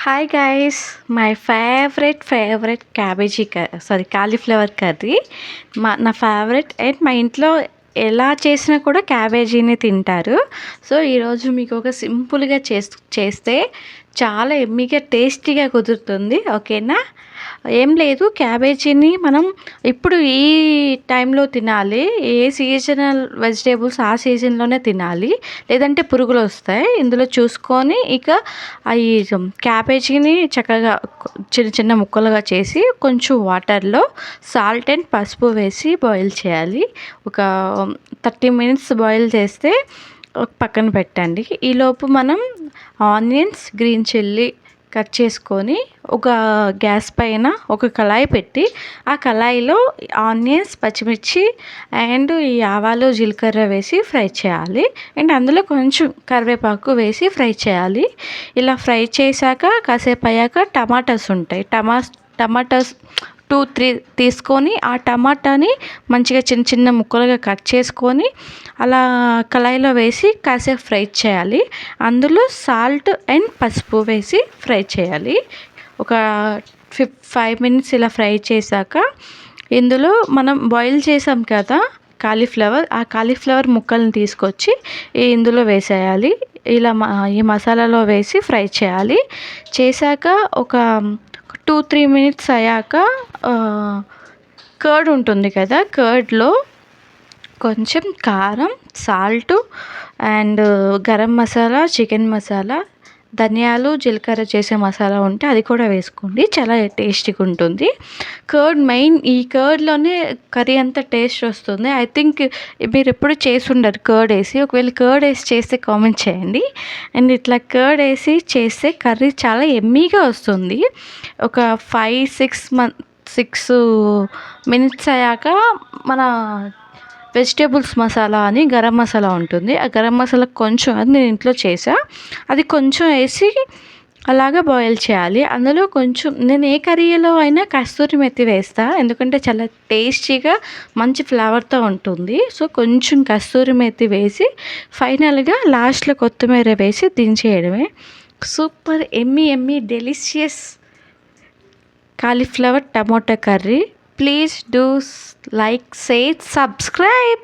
Hi guys, my favourite cauliflower curry నా favourite. And మా ఇంట్లో ఎలా చేసినా కూడా క్యాబేజీని తింటారు. సో ఈరోజు మీకు ఒక సింపుల్గా చేస్తే చాలా ఎమ్మీగా టేస్టీగా కుదురుతుంది. ఓకేనా? ఏం లేదు, క్యాబేజీని మనం ఇప్పుడు ఈ టైంలో తినాలి. ఏ సీజనల్ వెజిటేబుల్స్ ఆ సీజన్లోనే తినాలి, లేదంటే పురుగులు వస్తాయి. ఇందులో చూసుకొని ఇక ఈ క్యాబేజీని చక్కగా చిన్న చిన్న ముక్కలుగా చేసి కొంచెం వాటర్లో సాల్ట్ అండ్ పసుపు వేసి బాయిల్ చేయాలి. ఒక 30 minutes బాయిల్ చేస్తే పక్కన పెట్టండి. ఈలోపు మనం ఆనియన్స్, గ్రీన్ చిల్లీ కట్ చేసుకొని ఒక గ్యాస్ పైన ఒక కళాయి పెట్టి ఆ కళాయిలో ఆనియన్స్, పచ్చిమిర్చి అండ్ ఈ ఆవాలు, జీలకర్ర వేసి ఫ్రై చేయాలి. అండ్ అందులో కొంచెం కరివేపాకు వేసి ఫ్రై చేయాలి. ఇలా ఫ్రై చేశాక కాసేపు అయ్యాక టమాటాస్ ఉంటాయి, టమాటాస్ 2-3 తీసుకొని ఆ టమాటాని మంచిగా చిన్న చిన్న ముక్కలుగా కట్ చేసుకొని అలా కళాయిలో వేసి కాసేపు ఫ్రై చేయాలి. అందులో సాల్ట్ అండ్ పసుపు వేసి ఫ్రై చేయాలి. ఒక 5 minutes ఇలా ఫ్రై చేశాక ఇందులో మనం బాయిల్ చేసాం కదా కాలీఫ్లవర్, ఆ కాలీఫ్లవర్ ముక్కల్ని తీసుకొచ్చి ఇందులో వేసేయాలి. ఇలా ఈ మసాలాలో వేసి ఫ్రై చేయాలి. చేశాక ఒక 2-3 minutes అయ్యాక కర్డ్ ఉంటుంది కదా, కర్డ్లో కొంచెం కారం, salt and garam masala, chicken masala, ధనియాలు, జీలకర్ర చేసే మసాలా ఉంటే అది కూడా వేసుకోండి. చాలా టేస్టీగా ఉంటుంది. కర్డ్ మెయిన్, ఈ కర్డ్లోనే కర్రీ అంతా టేస్ట్ వస్తుంది. ఐ థింక్ మీరు ఎప్పుడు చేసి ఉండరు కర్డ్ వేసి. ఒకవేళ కర్డ్ వేసి చేస్తే కామెంట్ చేయండి. అండ్ ఇట్లా కర్డ్ వేసి చేస్తే కర్రీ చాలా ఎమ్మీగా వస్తుంది. ఒక 6 minutes అయ్యాక మన వెజిటేబుల్స్ మసాలా అని గరం మసాలా ఉంటుంది. ఆ గరం మసాలా కొంచెం, అది నేను ఇంట్లో చేసా, అది కొంచెం వేసి అలాగా బాయిల్ చేయాలి. అందులో కొంచెం, నేను ఏ కర్రీలో అయినా కస్తూరి మెత్తి వేస్తా, ఎందుకంటే చాలా టేస్టీగా మంచి ఫ్లేవర్తో ఉంటుంది. సో కొంచెం కస్తూరి మెత్తి వేసి ఫైనల్గా లాస్ట్లో కొత్తిమీర వేసి దించేయడమే. Super yummy delicious cauliflower tomato curry. Please do like, say, subscribe.